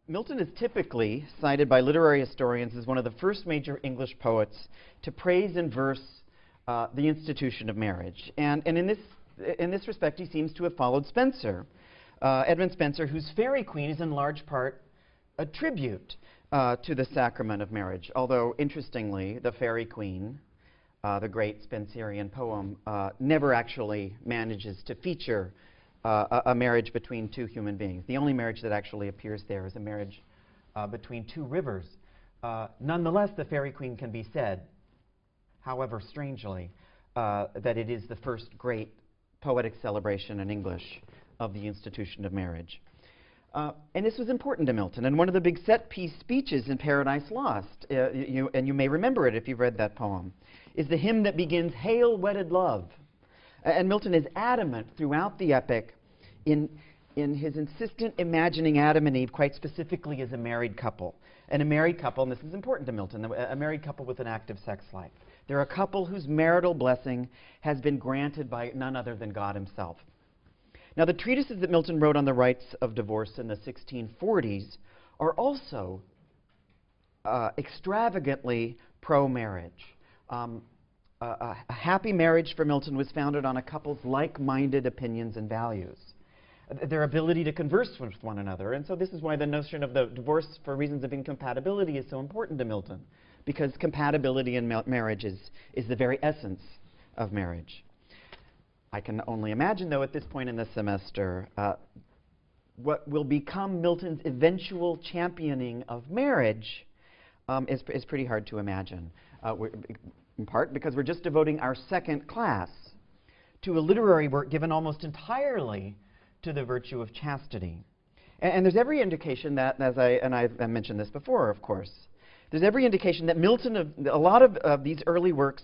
Milton is typically cited by literary historians as one of the first major English poets to praise in verse the institution of marriage. And in this respect, he seems to have followed Spenser, Edmund Spenser, whose Faerie Queene is in large part a tribute to the sacrament of marriage. Although, interestingly, the Faerie Queene, the great Spenserian poem, never actually manages to feature a marriage between two human beings. The only marriage that actually appears there is a marriage between two rivers. Nonetheless, the Faerie Queene can be said, however strangely, that it is the first great poetic celebration in English of the institution of marriage. And this was important to Milton. And one of the big set-piece speeches in Paradise Lost, and you may remember it if you've read that poem, is the hymn that begins, "Hail, wedded love." And Milton is adamant throughout the epic in his insistent imagining Adam and Eve quite specifically as a married couple. And a married couple, and this is important to Milton, a married couple with an active sex life. They're a couple whose marital blessing has been granted by none other than God himself. Now, the treatises that Milton wrote on the rights of divorce in the 1640s are also extravagantly pro-marriage. A happy marriage for Milton was founded on a couple's like-minded opinions and values, their ability to converse with one another. And so this is why the notion of the divorce for reasons of incompatibility is so important to Milton, because compatibility in marriage is the very essence of marriage. I can only imagine, though, at this point in the semester, what will become Milton's eventual championing of marriage is pretty hard to imagine. In part because we're just devoting our second class to a literary work given almost entirely to the virtue of chastity. And there's every indication that, I mentioned this before, of course, there's every indication that Milton, a lot of these early works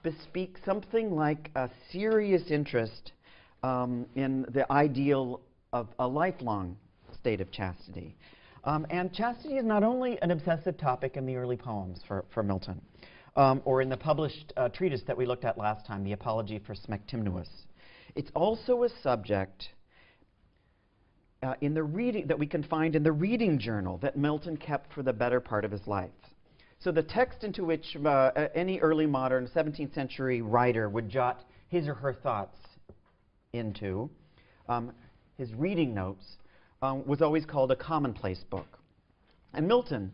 bespeak something like a serious interest in the ideal of a lifelong state of chastity. And chastity is not only an obsessive topic in the early poems for Milton, or in the published treatise that we looked at last time, the Apology for Smectymnuus. It's also a subject in the reading that we can find in the reading journal that Milton kept for the better part of his life. So the text into which any early modern 17th century writer would jot his or her thoughts into, his reading notes, was always called a commonplace book. And Milton,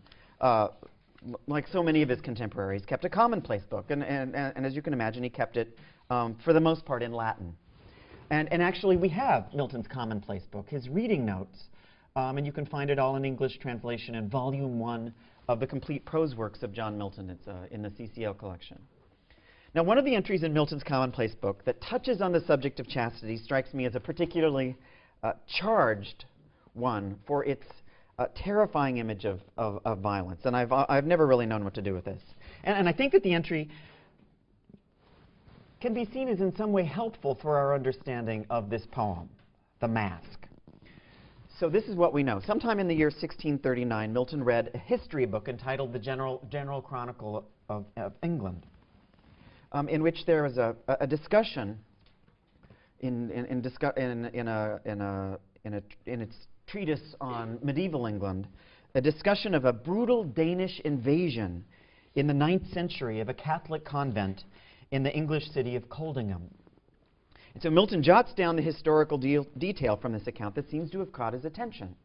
like so many of his contemporaries, kept a commonplace book. And as you can imagine, he kept it, for the most part, in Latin. And actually, we have Milton's commonplace book, his reading notes. And you can find it all in English translation in Volume 1 of the complete prose works of John Milton. It's in the CCL collection. Now, one of the entries in Milton's commonplace book that touches on the subject of chastity strikes me as a particularly charged one for its terrifying image of violence. And I've never really known what to do with this. And I think that the entry can be seen as in some way helpful for our understanding of this poem, The Mask. So this is what we know. Sometime in the year 1639, Milton read a history book entitled The General Chronicle of England, in which there was a discussion in its treatise on medieval England, a discussion of a brutal Danish invasion in the 9th century of a Catholic convent in the English city of Coldingham. And so Milton jots down the historical detail from this account that seems to have caught his attention.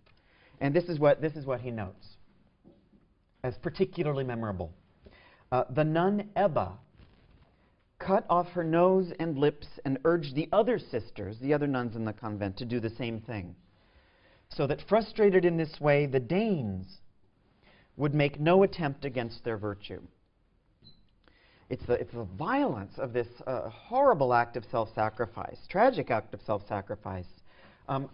And this is what he notes as particularly memorable. The nun Ebba cut off her nose and lips and urged the other sisters, the other nuns in the convent, to do the same thing, so that frustrated in this way, the Danes would make no attempt against their virtue. It's the violence of this horrible act of self-sacrifice, tragic act of self-sacrifice, an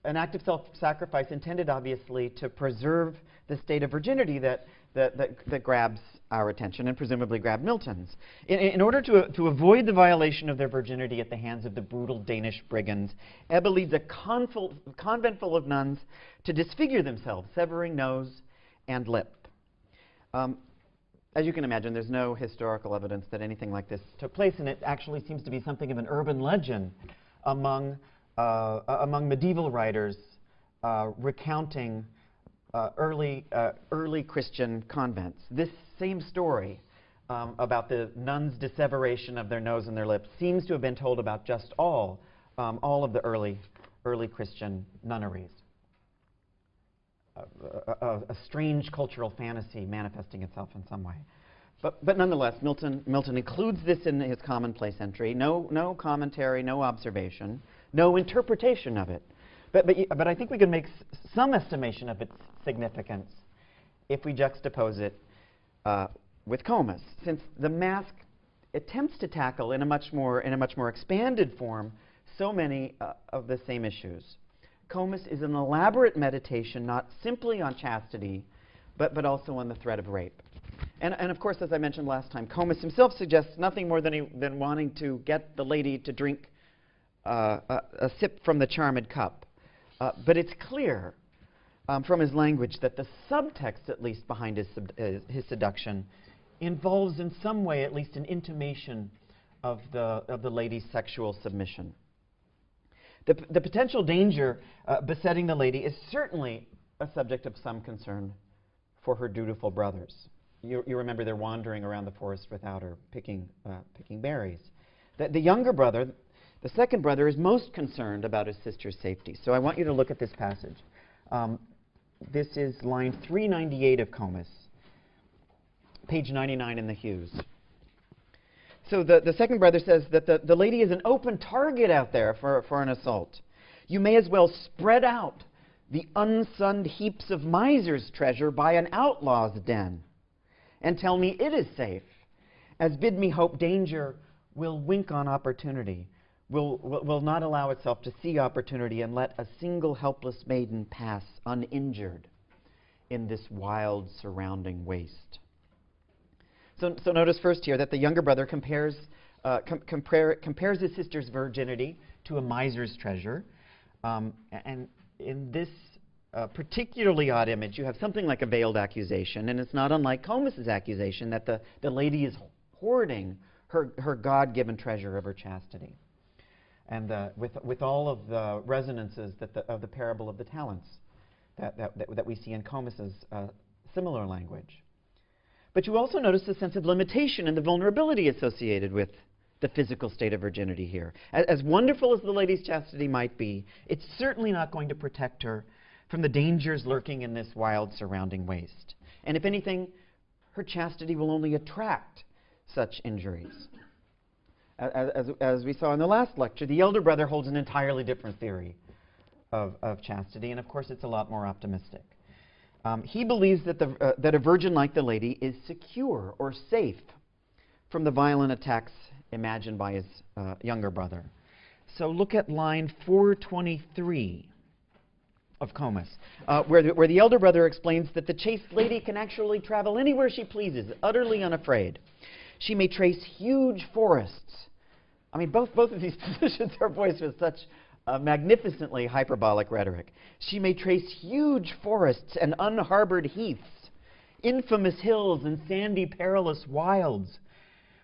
act of self-sacrifice intended, obviously, to preserve the state of virginity that grabs our attention and presumably grabbed Milton's. In order to avoid the violation of their virginity at the hands of the brutal Danish brigands, Ebba leads a convent full of nuns to disfigure themselves, severing nose and lip. As you can imagine, there's no historical evidence that anything like this took place, and it actually seems to be something of an urban legend among medieval writers recounting early Christian convents. This same story about the nuns' disseveration of their nose and their lips seems to have been told about just all of the early Christian nunneries. A strange cultural fantasy manifesting itself in some way. But nonetheless, Milton includes this in his commonplace entry. No commentary, no observation, no interpretation of it. But I think we can make some estimation of its significance if we juxtapose it with Comus, since the Mask attempts to tackle in a much more expanded form so many of the same issues. Comus is an elaborate meditation not simply on chastity, but also on the threat of rape. And of course, as I mentioned last time, Comus himself suggests nothing more than wanting to get the lady to drink a sip from the charmed cup. But it's clear from his language that the subtext, at least behind his seduction, involves in some way at least an intimation of the lady's sexual submission. The potential danger besetting the lady is certainly a subject of some concern for her dutiful brothers. You remember they're wandering around the forest without her, picking berries. The younger brother, the second brother, is most concerned about his sister's safety. So I want you to look at this passage. This is line 398 of Comus, page 99 in the Hughes. So the second brother says that the lady is an open target out there for an assault. You may as well spread out the unsunned heaps of miser's treasure by an outlaw's den, and tell me it is safe, as bid me hope danger will wink on opportunity, will not allow itself to see opportunity and let a single helpless maiden pass uninjured in this wild surrounding waste. So notice first here that the younger brother compares his sister's virginity to a miser's treasure. And in this particularly odd image, you have something like a veiled accusation, and it's not unlike Comus's accusation that the lady is hoarding her God-given treasure of her chastity. And with all of the resonances of the parable of the talents that we see in Comus's similar language. But you also notice the sense of limitation and the vulnerability associated with the physical state of virginity here. As wonderful as the lady's chastity might be, it's certainly not going to protect her from the dangers lurking in this wild surrounding waste. And if anything, her chastity will only attract such injuries. As we saw in the last lecture, the elder brother holds an entirely different theory of chastity, and of course it's a lot more optimistic. He believes that a virgin like the lady is secure or safe from the violent attacks imagined by his younger brother. So look at line 423 of Comus, where the elder brother explains that the chaste lady can actually travel anywhere she pleases, utterly unafraid. She may trace huge forests. I mean, both of these positions are voiced with such magnificently hyperbolic rhetoric. She may trace huge forests and unharbored heaths, infamous hills and sandy perilous wilds,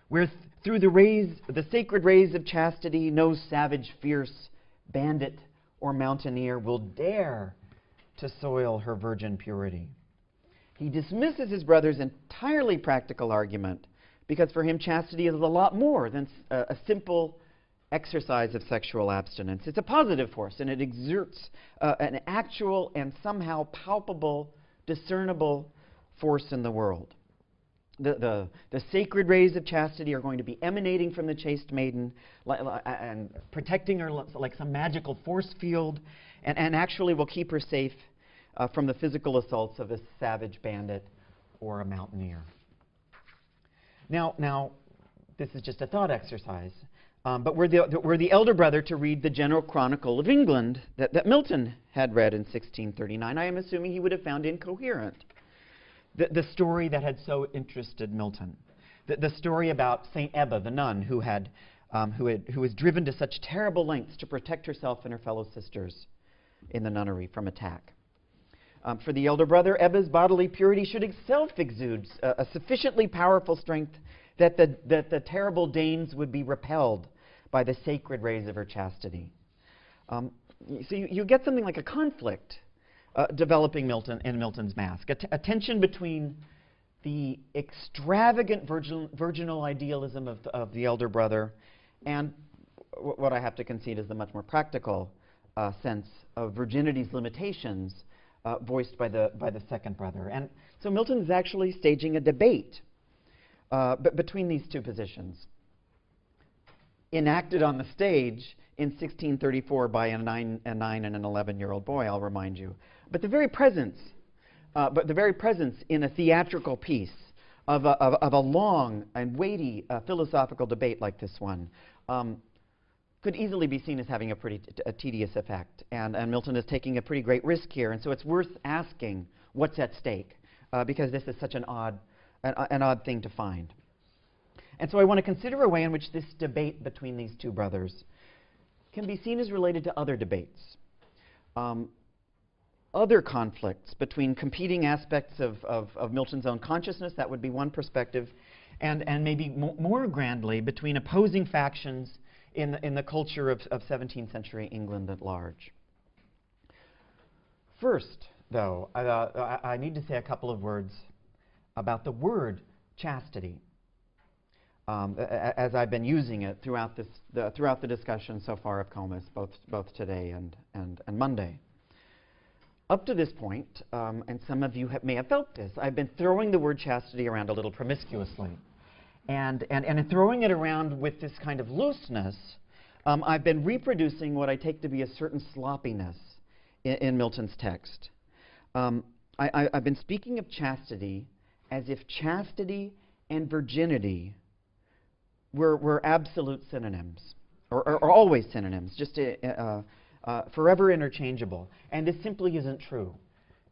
where through the sacred rays of chastity no savage, fierce bandit or mountaineer will dare to soil her virgin purity. He dismisses his brother's entirely practical argument because for him chastity is a lot more than a simple exercise of sexual abstinence. It's a positive force, and it exerts an actual and somehow palpable, discernible force in the world. The sacred rays of chastity are going to be emanating from the chaste maiden and protecting her like some magical force field, and actually will keep her safe from the physical assaults of a savage bandit or a mountaineer. Now, this is just a thought exercise. But were the elder brother to read the General Chronicle of England that Milton had read in 1639, I am assuming he would have found incoherent the story that had so interested Milton, the story about Saint Ebba, the nun, who was driven to such terrible lengths to protect herself and her fellow sisters in the nunnery from attack. For the elder brother, Ebba's bodily purity should itself exude a sufficiently powerful strength that the terrible Danes would be repelled by the sacred rays of her chastity. So you get something like a conflict developing in Milton's Masque. A tension between the extravagant virginal idealism of the elder brother and what I have to concede is the much more practical sense of virginity's limitations voiced by the second brother. And so Milton is actually staging a debate between these two positions, enacted on the stage in 1634 by a 9 and an 11-year-old boy, I'll remind you. But the very presence in a theatrical piece of a long and weighty philosophical debate like this one could easily be seen as having a tedious effect. And Milton is taking a pretty great risk here. And so it's worth asking what's at stake, because this is such an odd thing to find. And so I want to consider a way in which this debate between these two brothers can be seen as related to other debates, other conflicts between competing aspects of Milton's own consciousness. That would be one perspective, and maybe more grandly between opposing factions in the culture of 17th century England at large. First, though, I need to say a couple of words about the word chastity, as I've been using it throughout the discussion so far of Comus, both today and Monday. Up to this point, and some of you may have felt this, I've been throwing the word chastity around a little promiscuously. And in throwing it around with this kind of looseness, I've been reproducing what I take to be a certain sloppiness in Milton's text. I've been speaking of chastity as if chastity and virginity were absolute synonyms, or always synonyms, just forever interchangeable. And this simply isn't true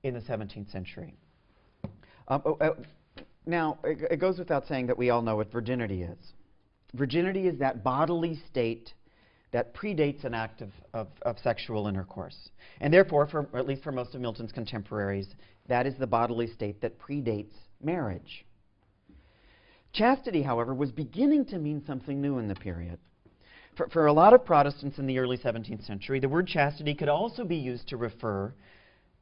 in the 17th century. Now, it goes without saying that we all know what virginity is. Virginity is that bodily state that predates an act of sexual intercourse. And therefore, at least for most of Milton's contemporaries, that is the bodily state that predates marriage. Chastity, however, was beginning to mean something new in the period. For a lot of Protestants in the early 17th century, the word chastity could also be used to refer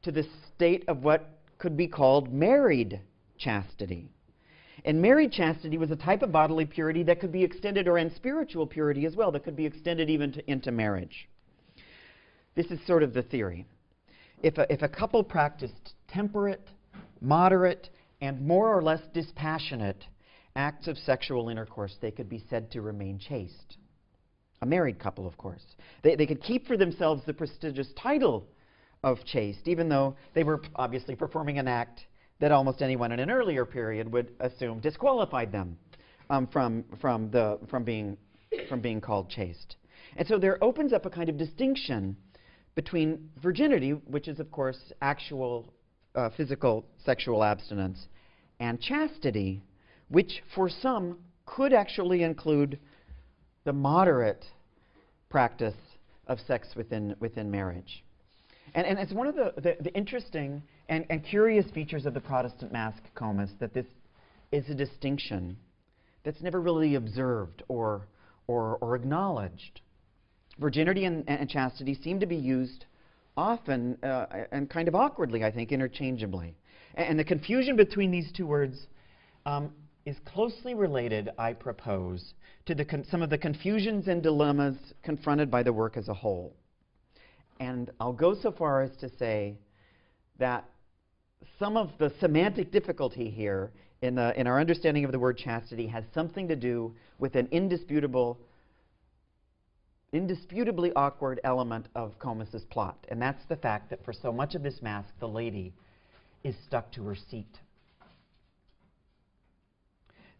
to the state of what could be called married chastity. And married chastity was a type of bodily purity that could be extended, or in spiritual purity as well, that could be extended even into marriage. This is sort of the theory. If a couple practiced temperate, moderate, and more or less dispassionate acts of sexual intercourse, they could be said to remain chaste. A married couple, of course. They could keep for themselves the prestigious title of chaste, even though they were obviously performing an act that almost anyone in an earlier period would assume disqualified them from being called chaste. And so there opens up a kind of distinction between virginity, which is of course actual physical sexual abstinence, and chastity, which for some could actually include the moderate practice of sex within marriage. And it's one of the interesting and curious features of the Protestant Masque Comus that this is a distinction that's never really observed or acknowledged. Virginity and chastity seem to be used often and kind of awkwardly, I think, interchangeably. And the confusion between these two words is closely related, I propose, to some of the confusions and dilemmas confronted by the work as a whole. And I'll go so far as to say that some of the semantic difficulty here in our understanding of the word chastity has something to do with an indisputably awkward element of Comus's plot, and that's the fact that for so much of this masque, the lady is stuck to her seat.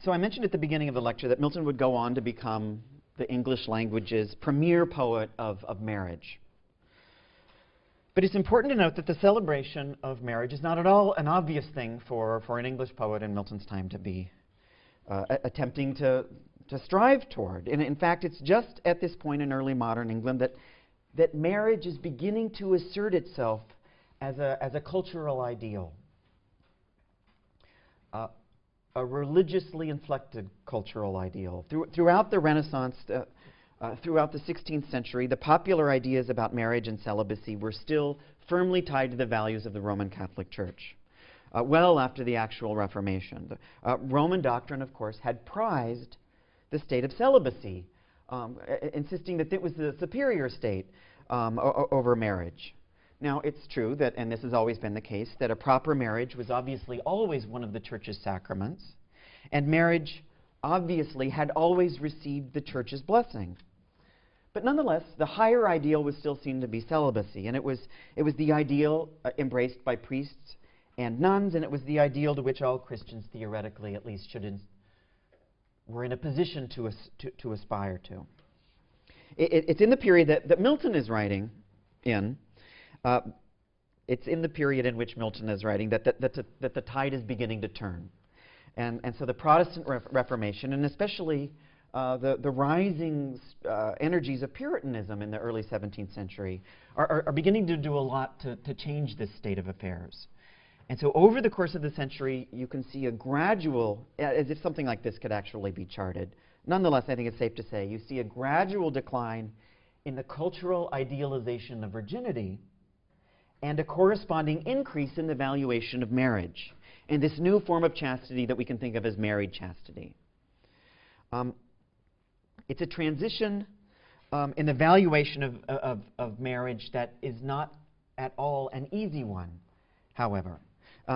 So I mentioned at the beginning of the lecture that Milton would go on to become the English language's premier poet of marriage. But it's important to note that the celebration of marriage is not at all an obvious thing for an English poet in Milton's time to be attempting to strive toward. And in fact, it's just at this point in early modern England that marriage is beginning to assert itself as a cultural ideal, a religiously inflected cultural ideal. Throughout the Renaissance, throughout the 16th century, the popular ideas about marriage and celibacy were still firmly tied to the values of the Roman Catholic Church. Well after the actual Reformation. The Roman doctrine, of course, had prized the state of celibacy, insisting that it was the superior state over marriage. Now, it's true that, and this has always been the case, that a proper marriage was obviously always one of the Church's sacraments, and marriage obviously had always received the Church's blessing. But nonetheless, the higher ideal was still seen to be celibacy, and it was the ideal embraced by priests and nuns, and it was the ideal to which all Christians, theoretically at least, were in a position to aspire to. It's in the period that Milton is writing in. It's in the period in which Milton is writing that the tide is beginning to turn. And so the Protestant Reformation, and especially the rising energies of Puritanism in the early 17th century, are beginning to do a lot to change this state of affairs. And so over the course of the century, you can see a gradual, as if something like this could actually be charted. Nonetheless, I think it's safe to say, you see a gradual decline in the cultural idealization of virginity and a corresponding increase in the valuation of marriage and this new form of chastity that we can think of as married chastity. It's a transition in the valuation of marriage that is not at all an easy one, however.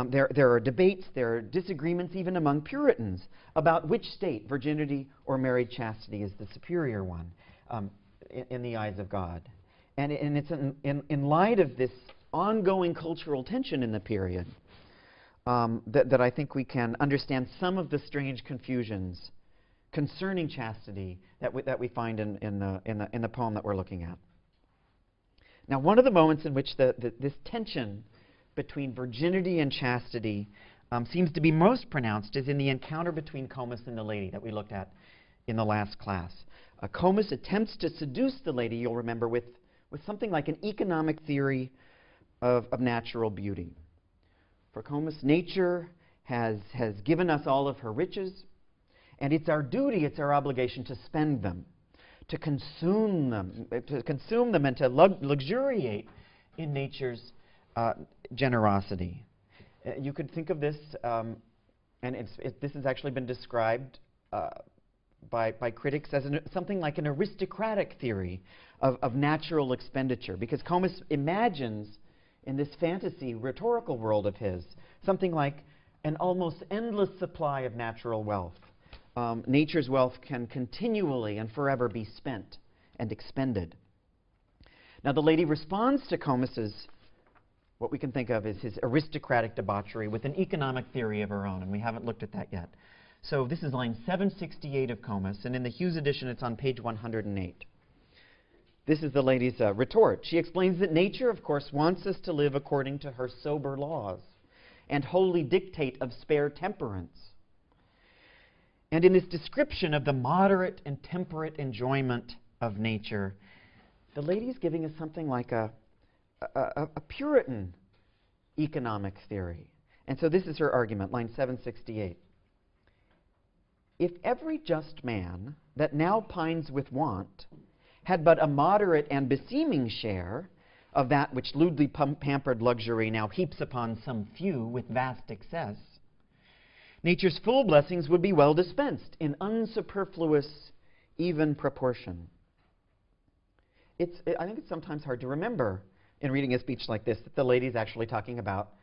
There are debates, there are disagreements even among Puritans about which state, virginity or married chastity, is the superior one in the eyes of God. And it's in light of this ongoing cultural tension in the period that I think we can understand some of the strange confusions concerning chastity that we find in the poem that we're looking at. Now, one of the moments in which this tension between virginity and chastity seems to be most pronounced is in the encounter between Comus and the lady that we looked at in the last class. Comus attempts to seduce the lady, you'll remember, with something like an economic theory of natural beauty. For Comus, nature has given us all of her riches, and it's our duty, it's our obligation to spend them, to consume them and to luxuriate in nature's generosity. You could think of this, and this has actually been described by critics as something like an aristocratic theory of natural expenditure, because Comus imagines in this fantasy rhetorical world of his something like an almost endless supply of natural wealth. Nature's wealth can continually and forever be spent and expended. Now, the lady responds to Comus's, what we can think of as his aristocratic debauchery, with an economic theory of her own, and we haven't looked at that yet. So this is line 768 of Comus, and in the Hughes edition it's on page 108. This is the lady's retort. She explains that nature, of course, wants us to live according to her sober laws and holy dictate of spare temperance. And in this description of the moderate and temperate enjoyment of nature, the lady is giving us something like a Puritan economic theory. And so this is her argument, line 768. If every just man that now pines with want had but a moderate and beseeming share of that which lewdly pampered luxury now heaps upon some few with vast excess, nature's full blessings would be well dispensed in unsuperfluous even proportion. I think it's sometimes hard to remember in reading a speech like this that the lady is actually talking about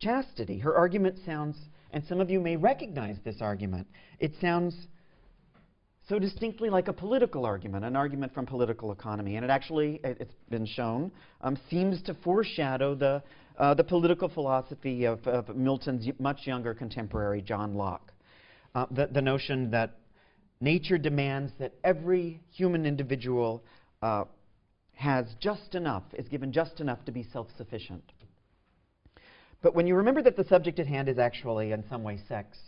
chastity. Her argument sounds, and some of you may recognize this argument, it sounds so distinctly like a political argument, an argument from political economy. And it actually, it's been shown, seems to foreshadow the political philosophy of Milton's much younger contemporary, John Locke. The notion that nature demands that every human individual has just enough, is given just enough to be self-sufficient. But when you remember that the subject at hand is actually in some way sex,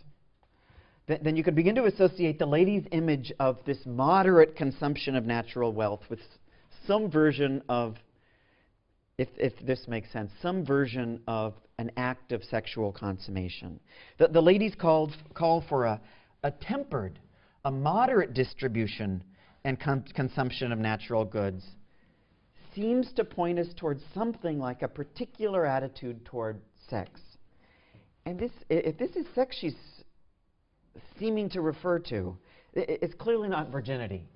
then you can begin to associate the lady's image of this moderate consumption of natural wealth with some version of, if this makes sense, some version of an act of sexual consummation. The ladies call for a tempered, a moderate distribution and consumption of natural goods seems to point us towards something like a particular attitude toward sex. And if this is sex she's seeming to refer to, it's clearly not virginity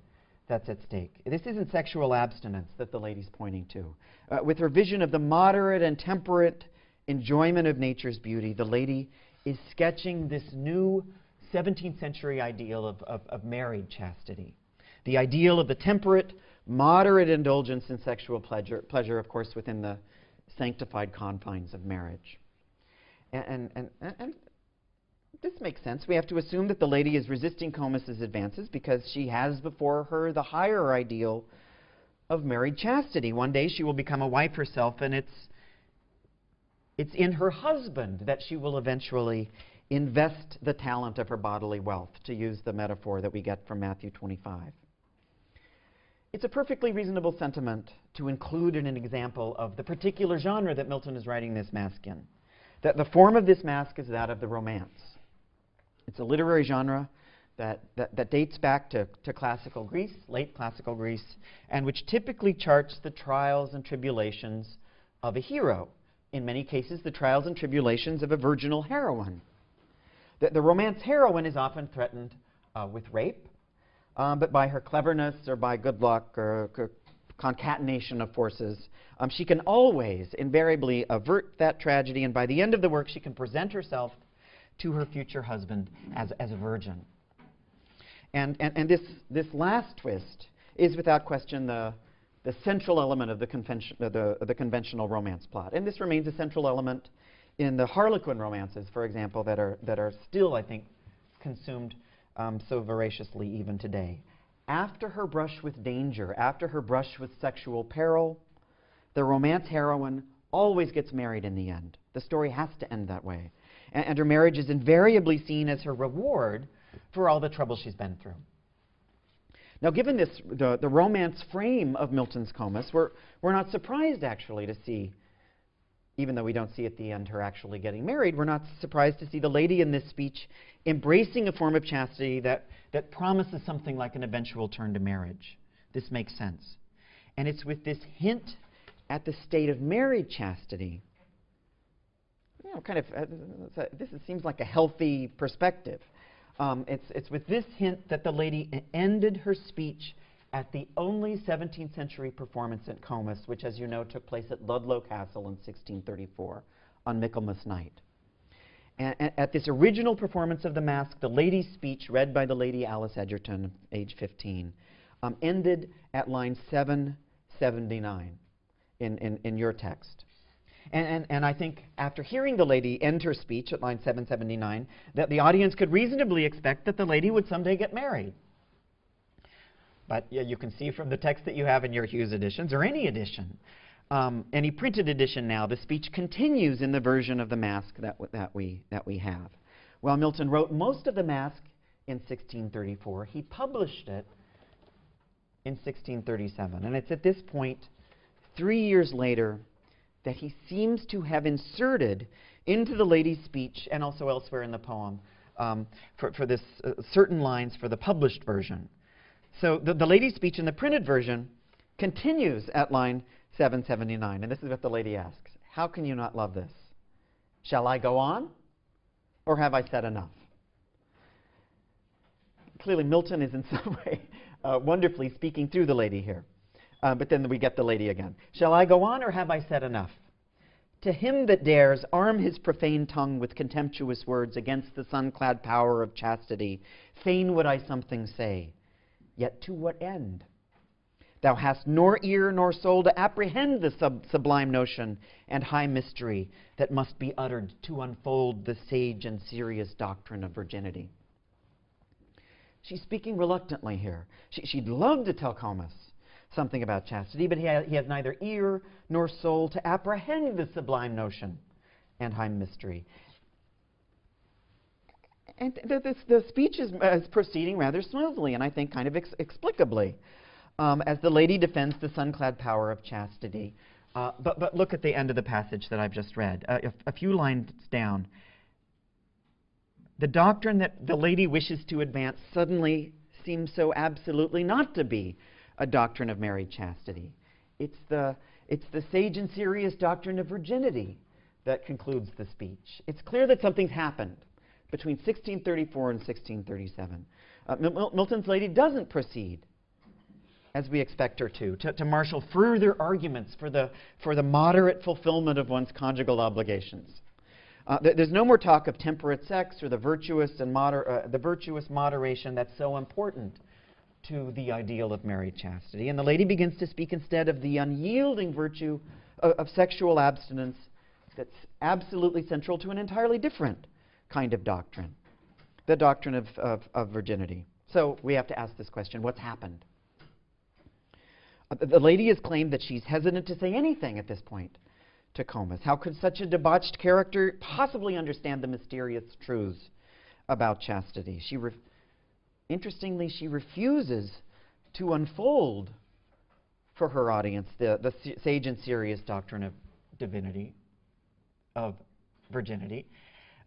that's at stake. This isn't sexual abstinence that the lady's pointing to. With her vision of the moderate and temperate enjoyment of nature's beauty, the lady is sketching this new 17th century ideal of married chastity. The ideal of the temperate, moderate indulgence in sexual pleasure, of course, within the sanctified confines of marriage. And this makes sense. We have to assume that the lady is resisting Comus's advances because she has before her the higher ideal of married chastity. One day she will become a wife herself, and it's in her husband that she will eventually invest the talent of her bodily wealth, to use the metaphor that we get from Matthew 25. It's a perfectly reasonable sentiment to include in an example of the particular genre that Milton is writing this masque in. That the form of this masque is that of the romance. It's a literary genre that dates back to classical Greece, late classical Greece, and which typically charts the trials and tribulations of a hero. In many cases, the trials and tribulations of a virginal heroine. The romance heroine is often threatened with rape, but by her cleverness or by good luck or concatenation of forces, she can always, invariably, avert that tragedy, and by the end of the work, she can present herself to her future husband as a virgin. And this last twist is, without question, the central element of the conventional romance plot. And this remains a central element in the Harlequin romances, for example, that are still, I think, consumed so voraciously even today. After her brush with danger, after her brush with sexual peril, the romance heroine always gets married in the end. The story has to end that way. And her marriage is invariably seen as her reward for all the trouble she's been through. Now, given this, the romance frame of Milton's Comus, we're not surprised, actually, to see, even though we don't see at the end her actually getting married, we're not surprised to see the lady in this speech embracing a form of chastity that promises something like an eventual turn to marriage. This makes sense. And it's with this hint at the state of married chastity, this seems like a healthy perspective. It's with this hint that the lady ended her speech at the only 17th century performance at Comus, which, as you know, took place at Ludlow Castle in 1634 on Michaelmas night. And at this original performance of the masque, the lady's speech, read by the Lady Alice Edgerton, age 15, ended at line 779 in your text. And I think after hearing the lady end her speech at line 779, that the audience could reasonably expect that the lady would someday get married. But you can see from the text that you have in your Hughes editions, or any edition, any printed edition now, the speech continues in the version of the masque that we have. While Milton wrote most of the masque in 1634, he published it in 1637. And it's at this point, 3 years later, that he seems to have inserted into the lady's speech, and also elsewhere in the poem, for this certain lines for the published version. So the lady's speech in the printed version continues at line 779, and this is what the lady asks. How can you not love this? Shall I go on, or have I said enough? Clearly, Milton is in some way wonderfully speaking through the lady here. But then we get the lady again. Shall I go on, or have I said enough? To him that dares arm his profane tongue with contemptuous words against the sun-clad power of chastity, fain would I something say, yet to what end? Thou hast nor ear nor soul to apprehend the sublime notion and high mystery that must be uttered to unfold the sage and serious doctrine of virginity. She's speaking reluctantly here. She'd love to tell Comus something about chastity, but he has neither ear nor soul to apprehend the sublime notion and high mystery. And the speech is proceeding rather smoothly, and I think kind of explicably, as the lady defends the sun-clad power of chastity. But look at the end of the passage that I've just read, a few lines down. The doctrine that the lady wishes to advance suddenly seems so absolutely not to be a doctrine of married chastity. it's the sage and serious doctrine of virginity that concludes the speech. It's clear that something's happened between 1634 and 1637. Milton's lady doesn't proceed, as we expect her to marshal further arguments for the moderate fulfillment of one's conjugal obligations. There's no more talk of temperate sex or the virtuous moderation that's so important to the ideal of married chastity. And the lady begins to speak instead of the unyielding virtue of sexual abstinence that's absolutely central to an entirely different kind of doctrine, the doctrine of virginity. So we have to ask this question: what's happened? The lady has claimed that she's hesitant to say anything at this point to Comus. How could such a debauched character possibly understand the mysterious truths about chastity? Interestingly, she refuses to unfold for her audience the sage and serious doctrine of divinity, of virginity.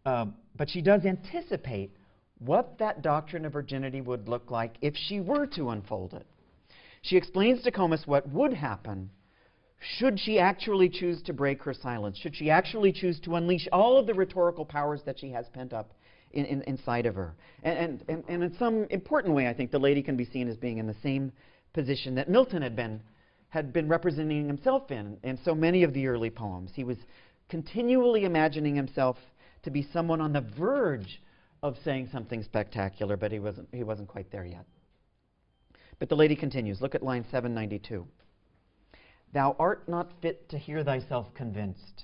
But she does anticipate what that doctrine of virginity would look like if she were to unfold it. She explains to Comus what would happen should she actually choose to break her silence, should she actually choose to unleash all of the rhetorical powers that she has pent up inside of her. And in some important way, I think the lady can be seen as being in the same position that Milton had been representing himself in so many of the early poems. He was continually imagining himself to be someone on the verge of saying something spectacular, but he wasn't quite there yet. But the lady continues. Look at line 792. Thou art not fit to hear thyself convinced.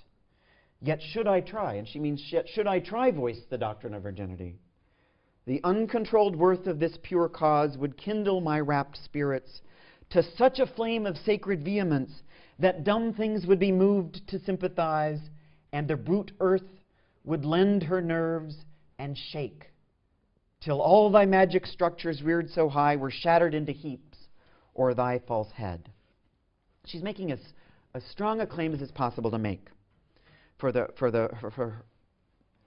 Yet should I try, and she means yet should I try voice the doctrine of virginity. The uncontrolled worth of this pure cause would kindle my rapt spirits to such a flame of sacred vehemence that dumb things would be moved to sympathize, and the brute earth would lend her nerves and shake, till all thy magic structures reared so high were shattered into heaps o'er thy false head. She's making as strong a claim as it's possible to make for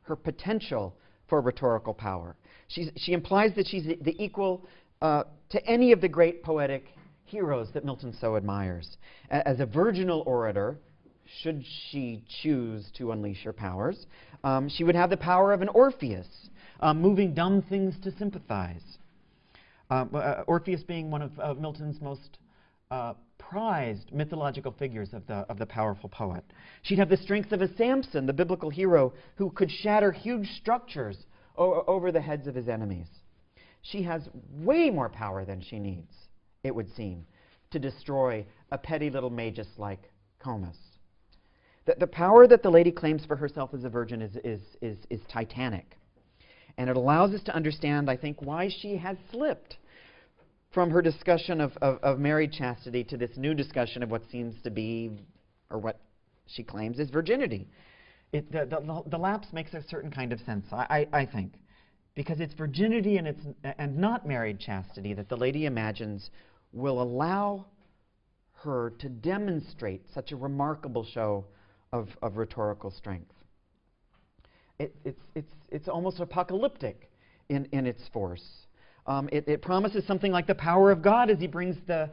her potential for rhetorical power. She implies that she's the equal to any of the great poetic heroes that Milton so admires. As a virginal orator, should she choose to unleash her powers, she would have the power of an Orpheus, moving dumb things to sympathize. Orpheus being one of Milton's most prized mythological figures of the powerful poet. She'd have the strength of a Samson, the biblical hero, who could shatter huge structures over the heads of his enemies. She has way more power than she needs, it would seem, to destroy a petty little magus like Comus. The power that the lady claims for herself as a virgin is titanic. And it allows us to understand, I think, why she has slipped from her discussion of married chastity to this new discussion of what seems to be, or what she claims is virginity. The lapse makes a certain kind of sense, I think, because it's virginity and not married chastity that the lady imagines will allow her to demonstrate such a remarkable show of rhetorical strength. It's almost apocalyptic in its force. It promises something like the power of God as he brings the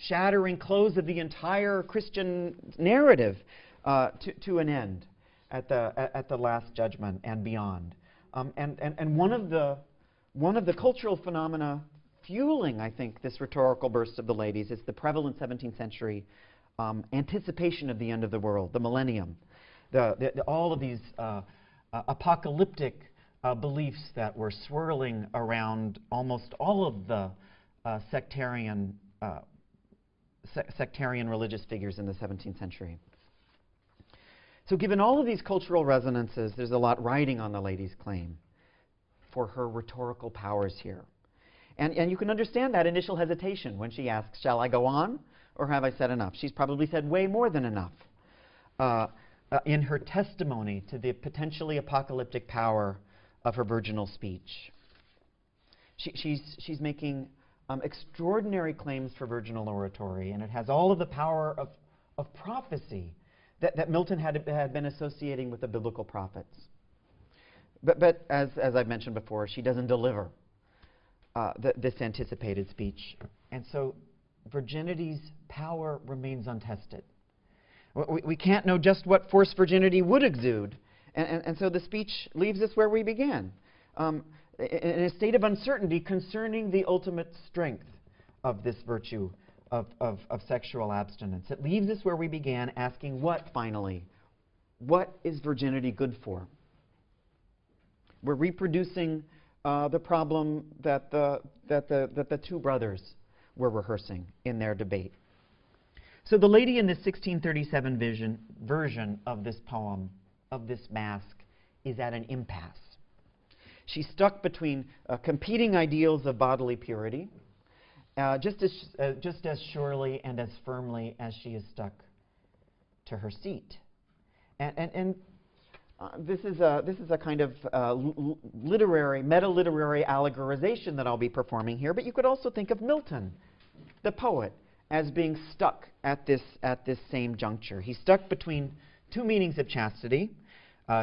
shattering close of the entire Christian narrative to an end at the last judgment and beyond. And one of the cultural phenomena fueling, I think, this rhetorical burst of the ladies is the prevalent 17th century anticipation of the end of the world, the millennium, all of these apocalyptic beliefs that were swirling around almost all of the sectarian religious figures in the 17th century. So given all of these cultural resonances, there's a lot riding on the lady's claim for her rhetorical powers here. And you can understand that initial hesitation when she asks, shall I go on, or have I said enough? She's probably said way more than enough in her testimony to the potentially apocalyptic power of her virginal speech. She's making extraordinary claims for virginal oratory, and it has all of the power of prophecy that Milton had been associating with the biblical prophets. But as I've mentioned before, she doesn't deliver this anticipated speech. And so virginity's power remains untested. We can't know just what force virginity would exude. And so the speech leaves us where we began, in a state of uncertainty concerning the ultimate strength of this virtue of sexual abstinence. It leaves us where we began, asking what, finally? What is virginity good for? We're reproducing the problem that the two brothers were rehearsing in their debate. So the lady in the 1637 version of this poem, of this masque, is at an impasse. She's stuck between competing ideals of bodily purity, just as surely and as firmly as she is stuck to her seat. And this is a kind of literary, meta-literary allegorization that I'll be performing here. But you could also think of Milton, the poet, as being stuck at this same juncture. He's stuck between two meanings of chastity.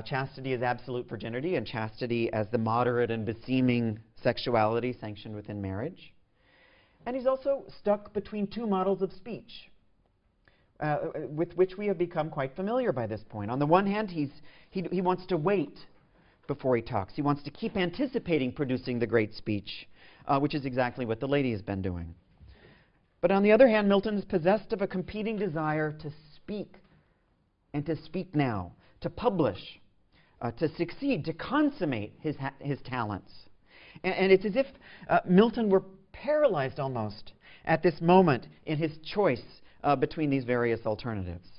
Chastity as absolute virginity, and chastity as the moderate and beseeming sexuality sanctioned within marriage. And he's also stuck between two models of speech, with which we have become quite familiar by this point. On the one hand, he wants to wait before he talks. He wants to keep anticipating producing the great speech, which is exactly what the lady has been doing. But on the other hand, Milton is possessed of a competing desire to speak, and to speak now, to publish, to succeed, to consummate his talents. And it's as if Milton were paralyzed almost at this moment in his choice between these various alternatives.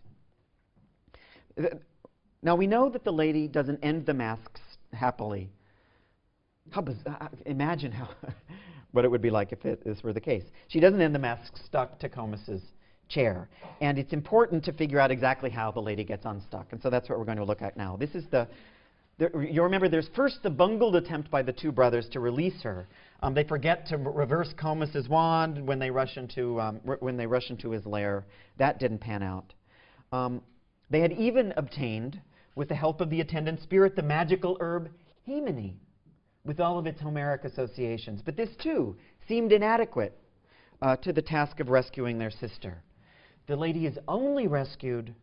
Now we know that the lady doesn't end the masques happily. Imagine how what it would be like if this were the case. She doesn't end the masque stuck to Comus's chair. And it's important to figure out exactly how the lady gets unstuck. And so that's what we're going to look at now. This is you remember there's first the bungled attempt by the two brothers to release her. They forget to reverse Comus's wand when they rush into his lair. That didn't pan out. They had even obtained, with the help of the attendant spirit, the magical herb hemony, with all of its Homeric associations. But this, too, seemed inadequate to the task of rescuing their sister. The lady is only rescued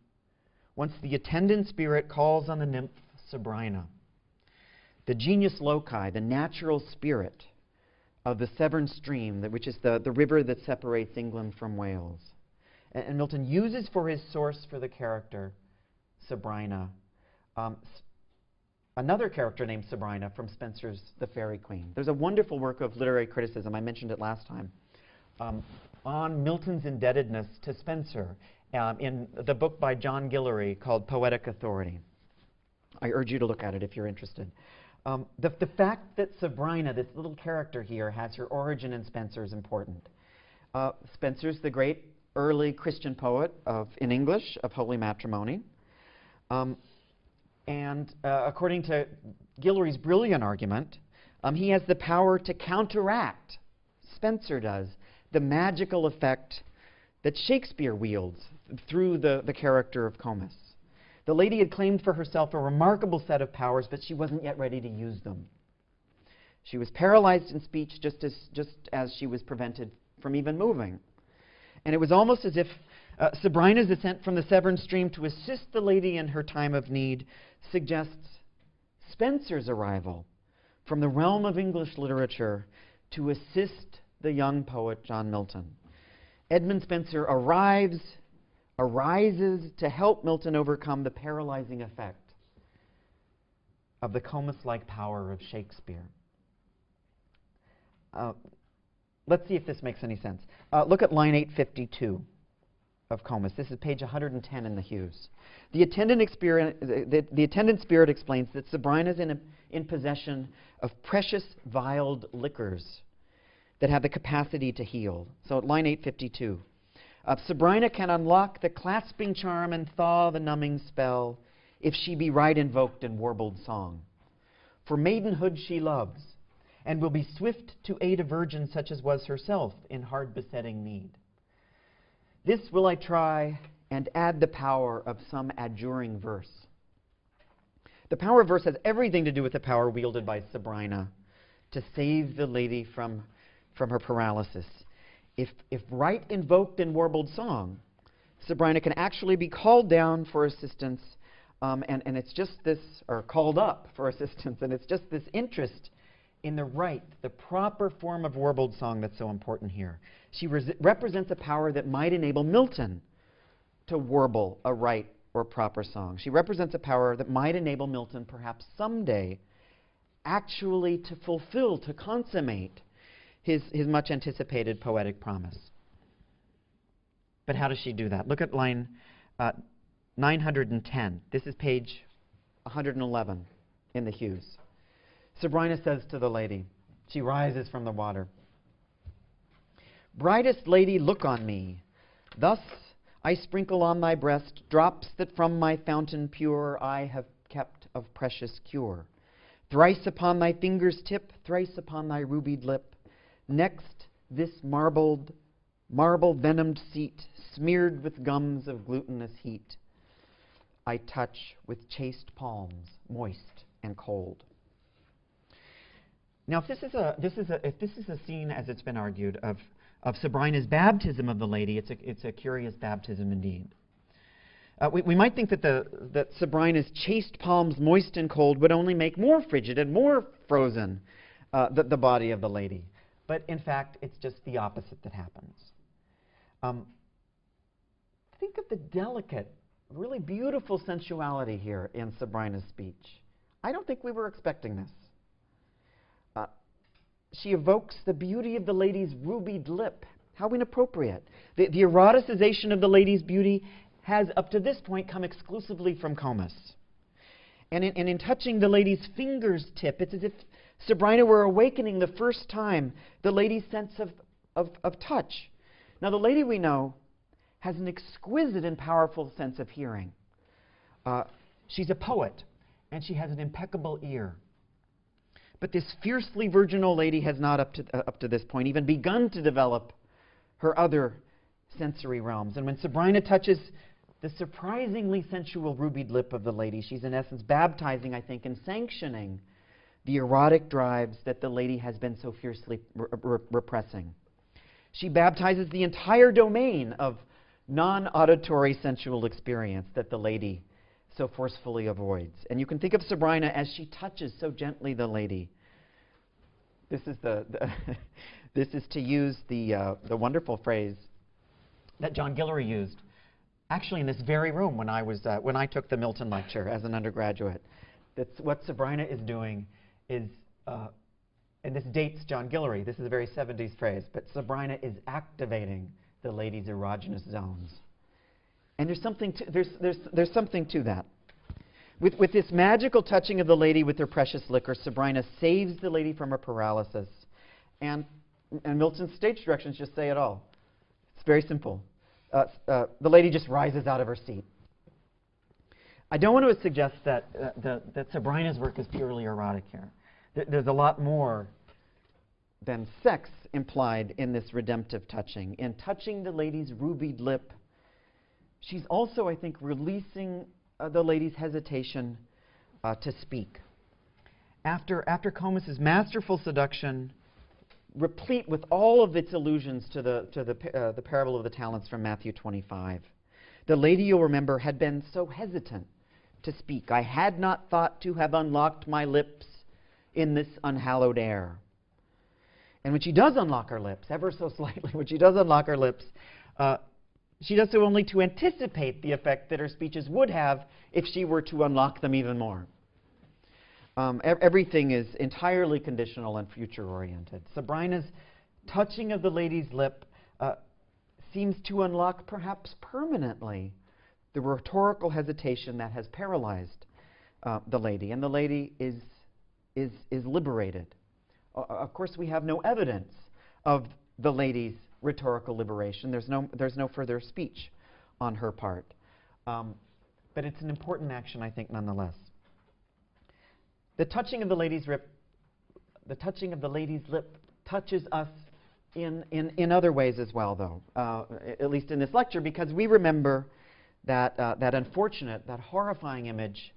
once the attendant spirit calls on the nymph Sabrina, the genius loci, the natural spirit of the Severn stream, which is the river that separates England from Wales. And Milton uses for his source for the character Sabrina another character named Sabrina from Spenser's The Faerie Queene. There's a wonderful work of literary criticism, I mentioned it last time, on Milton's indebtedness to Spenser in the book by John Guillory called Poetic Authority. I urge you to look at it if you're interested. The fact that Sabrina, this little character here, has her origin in Spenser is important. Spenser's the great early Christian poet in English of holy matrimony. And according to Guillory's brilliant argument, he has the power to counteract, Spenser does, the magical effect that Shakespeare wields through the character of Comus. The lady had claimed for herself a remarkable set of powers, but she wasn't yet ready to use them. She was paralyzed in speech just as she was prevented from even moving. And it was almost as if Sabrina's ascent from the Severn stream to assist the lady in her time of need suggests Spenser's arrival from the realm of English literature to assist the young poet John Milton. Edmund Spenser arises to help Milton overcome the paralyzing effect of the Comus-like power of Shakespeare. Let's see if this makes any sense. Look at line 852 of Comus. This is page 110 in the Hughes. The attendant spirit explains that Sabrina is in possession of precious vialed liquors that have the capacity to heal. So at line 852, Sabrina can unlock the clasping charm and thaw the numbing spell if she be right invoked in warbled song. For maidenhood she loves, and will be swift to aid a virgin such as was herself in hard besetting need. This will I try, and add the power of some adjuring verse. The power of verse has everything to do with the power wielded by Sabrina to save the lady from her paralysis. if right invoked in warbled song, Sabrina can actually be called down for assistance, and it's just this, or called up for assistance, and it's just this interest in the right, the proper form of warbled song that's so important here. She represents a power that might enable Milton to warble a right or proper song. She represents a power that might enable Milton perhaps someday actually to fulfill, to consummate his much anticipated poetic promise. But how does she do that? Look at line 910. This is page 111 in the Hughes. Sabrina says to the lady, she rises from the water, "Brightest lady, look on me. Thus I sprinkle on thy breast drops that from my fountain pure I have kept of precious cure. Thrice upon thy finger's tip, thrice upon thy rubied lip. Next this marble venomed seat, smeared with gums of glutinous heat, I touch with chaste palms, moist and cold." Now, if this is a scene, as it's been argued, of Sabrina's baptism of the lady, it's a curious baptism indeed. We might think that Sabrina's chaste palms, moist and cold, would only make more frigid and more frozen the body of the lady. But in fact, it's just the opposite that happens. Think of the delicate, really beautiful sensuality here in Sabrina's speech. I don't think we were expecting this. She evokes the beauty of the lady's rubied lip. How inappropriate. The eroticization of the lady's beauty has, up to this point, come exclusively from Comus. And in touching the lady's finger's tip, it's as if Sabrina were awakening the first time the lady's sense of touch. Now, the lady, we know, has an exquisite and powerful sense of hearing. She's a poet, and she has an impeccable ear. But this fiercely virginal lady has not, up to this point, even begun to develop her other sensory realms. And when Sabrina touches the surprisingly sensual rubied lip of the lady, she's in essence baptizing, I think, and sanctioning the erotic drives that the lady has been so fiercely repressing. She baptizes the entire domain of non-auditory sensual experience that the lady so forcefully avoids. And you can think of Sabrina as she touches so gently the lady. This is this is to use the wonderful phrase that John Guillory used, actually in this very room when I took the Milton lecture as an undergraduate. That's what Sabrina is doing is, and this dates John Guillory. This is a very 70s phrase, but Sabrina is activating the lady's erogenous zones. And there's something to that. With this magical touching of the lady with her precious liquor, Sabrina saves the lady from her paralysis. And Milton's stage directions just say it all. It's very simple. The lady just rises out of her seat. I don't want to suggest that Sabrina's work is purely erotic here. There's a lot more than sex implied in this redemptive touching. In touching the lady's rubied lip, she's also, I think, releasing the lady's hesitation to speak. After Comus's masterful seduction, replete with all of its allusions to the parable of the talents from Matthew 25, the lady, you'll remember, had been so hesitant to speak. "I had not thought to have unlocked my lips in this unhallowed air." And when she does unlock her lips, ever so slightly, when she does unlock her lips, she does so only to anticipate the effect that her speeches would have if she were to unlock them even more. Everything is entirely conditional and future-oriented. Sabrina's touching of the lady's lip seems to unlock, perhaps permanently, the rhetorical hesitation that has paralyzed the lady, and the lady is liberated. Of course, we have no evidence of the lady's rhetorical liberation. There's no further speech on her part, but it's an important action, I think, nonetheless. The touching of the lady's lip, touches us in other ways as well, though, at least in this lecture, because we remember that unfortunate, that horrifying image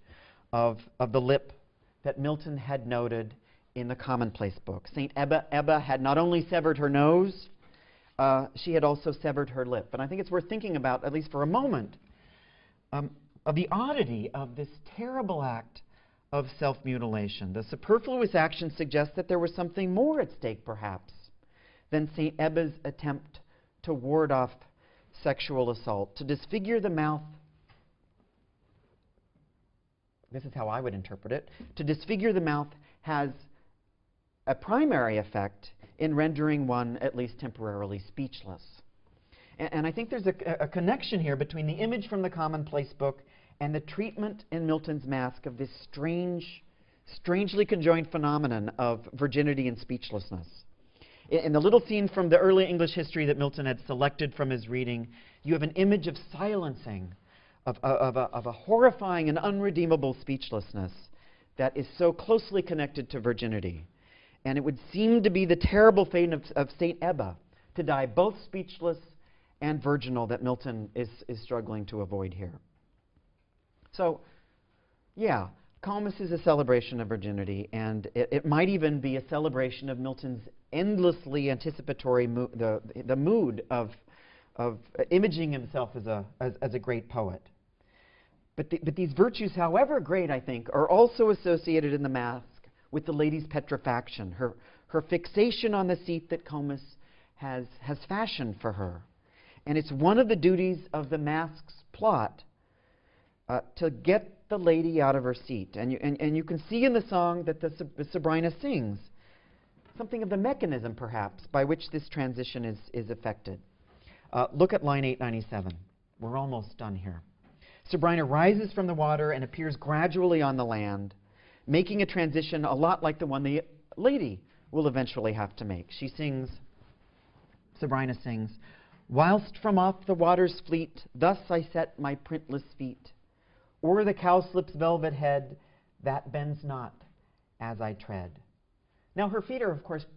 of the lip that Milton had noted in the Commonplace book. St. Ebba had not only severed her nose, she had also severed her lip. And I think it's worth thinking about, at least for a moment, of the oddity of this terrible act of self-mutilation. The superfluous action suggests that there was something more at stake, perhaps, than St. Ebba's attempt to ward off sexual assault. To disfigure the mouth, this is how I would interpret it, to disfigure the mouth has a primary effect in rendering one at least temporarily speechless. And I think there's a connection here between the image from the Commonplace Book and the treatment in Milton's Masque of this strangely conjoined phenomenon of virginity and speechlessness. In the little scene from the early English history that Milton had selected from his reading, you have an image of silencing, of a horrifying and unredeemable speechlessness that is so closely connected to virginity. And it would seem to be the terrible fate of St. Ebba, to die both speechless and virginal, that Milton is struggling to avoid here. So, yeah, Comus is a celebration of virginity, and it might even be a celebration of Milton's endlessly anticipatory the mood of imaging himself as a great poet. But these virtues, however great, I think, are also associated in the Masque with the lady's petrifaction, her fixation on the seat that Comus has fashioned for her. And it's one of the duties of the Masque's plot to get the lady out of her seat. And you can see in the song that the Sabrina sings something of the mechanism, perhaps, by which this transition is effected. Look at line 897. We're almost done here. Sabrina rises from the water and appears gradually on the land, making a transition a lot like the one the lady will eventually have to make. She sings, Sabrina sings, "Whilst from off the water's fleet, thus I set my printless feet, o'er the cowslip's velvet head, that bends not as I tread." Now her feet are, of course,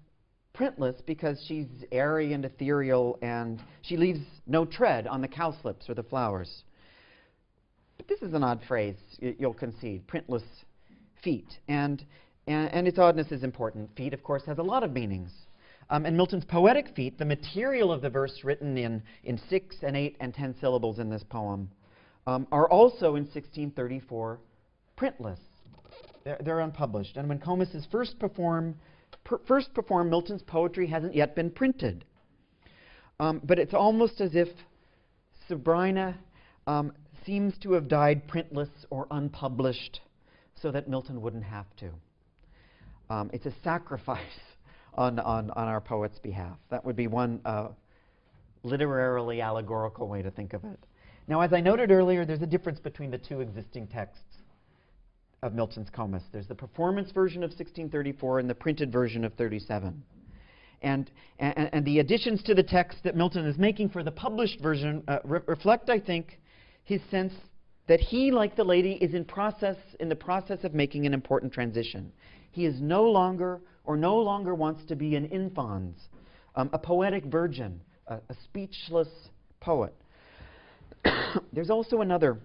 printless because she's airy and ethereal, and she leaves no tread on the cowslips or the flowers. But this is an odd phrase, you'll concede, printless feet. And its oddness is important. Feet, of course, has a lot of meanings. And Milton's poetic feet, the material of the verse written in 6 and 8 and 10 syllables in this poem, are also in 1634 printless. They're unpublished. And when Comus is first performed, Milton's poetry hasn't yet been printed. But it's almost as if Sabrina seems to have died printless or unpublished so that Milton wouldn't have to. It's a sacrifice on our poet's behalf. That would be one literarily allegorical way to think of it. Now, as I noted earlier, there's a difference between the two existing texts of Milton's Comus. There's the performance version of 1634 and the printed version of 37. And the additions to the text that Milton is making for the published version reflect, I think, his sense that he, like the lady, is in the process of making an important transition. He is no longer wants to be an infans, a poetic virgin, a speechless poet. There's also another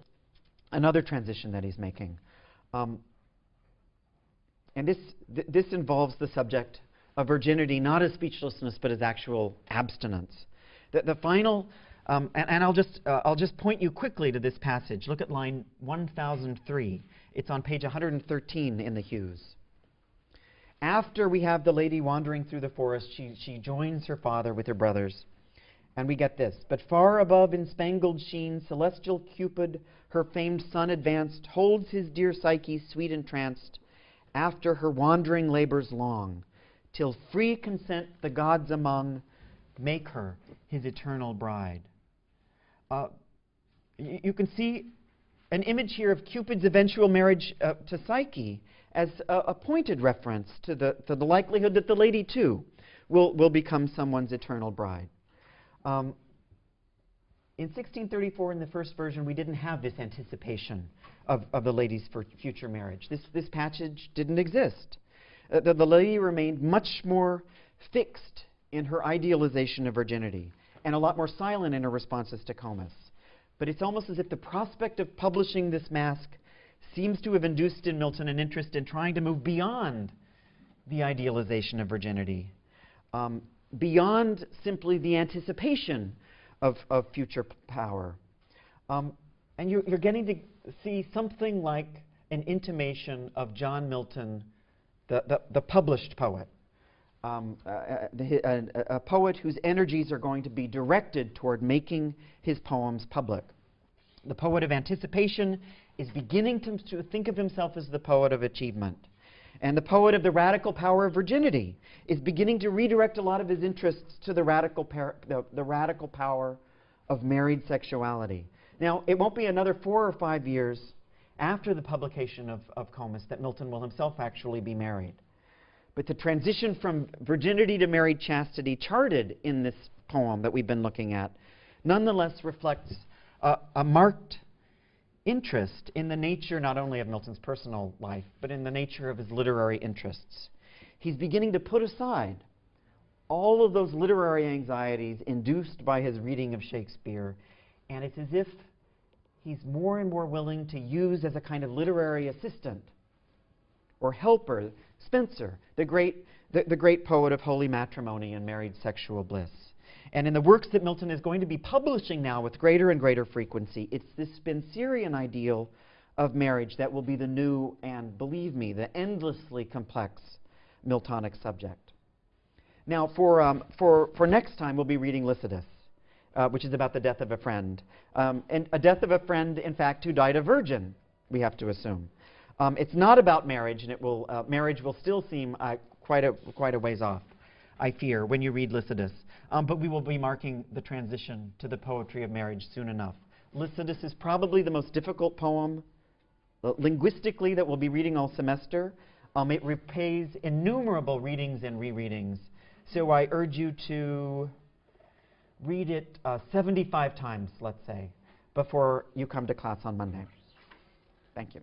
transition that he's making. And this involves the subject of virginity, not as speechlessness, but as actual abstinence. The final, and I'll just point you quickly to this passage. Look at line 1003. It's on page 113 in the Hughes. After we have the lady wandering through the forest, she joins her father with her brothers. And we get this. But far above in spangled sheen, celestial Cupid, her famed son advanced, holds his dear Psyche sweet entranced, after her wandering labors long, till free consent the gods among make her his eternal bride. You can see an image here of Cupid's eventual marriage to Psyche as a pointed reference to the likelihood that the lady, too, will become someone's eternal bride. In 1634, in the first version, we didn't have this anticipation of the lady's future marriage. This passage didn't exist. The lady remained much more fixed in her idealization of virginity and a lot more silent in her responses to Comus. But it's almost as if the prospect of publishing this masque seems to have induced in Milton an interest in trying to move beyond the idealization of virginity. beyond simply the anticipation of future power. And you're getting to see something like an intimation of John Milton, the published poet, a poet whose energies are going to be directed toward making his poems public. The poet of anticipation is beginning to think of himself as the poet of achievement. And the poet of the radical power of virginity is beginning to redirect a lot of his interests to the radical power of married sexuality. Now, it won't be another 4 or 5 years after the publication of Comus that Milton will himself actually be married. But the transition from virginity to married chastity charted in this poem that we've been looking at nonetheless reflects a marked interest in the nature not only of Milton's personal life, but in the nature of his literary interests. He's beginning to put aside all of those literary anxieties induced by his reading of Shakespeare, and it's as if he's more and more willing to use as a kind of literary assistant or helper Spenser, the great poet of holy matrimony and married sexual bliss. And in the works that Milton is going to be publishing now with greater and greater frequency, it's this Spenserian ideal of marriage that will be the new and, believe me, the endlessly complex Miltonic subject. Now, for next time, we'll be reading Lycidas, which is about the death of a friend. And a death of a friend, in fact, who died a virgin, we have to assume. It's not about marriage, and marriage will still seem quite a ways off, I fear, when you read Lycidas. But we will be marking the transition to the poetry of marriage soon enough. Lycidas is probably the most difficult poem linguistically that we'll be reading all semester. It repays innumerable readings and rereadings. So I urge you to read it 75 times, let's say, before you come to class on Monday. Thank you.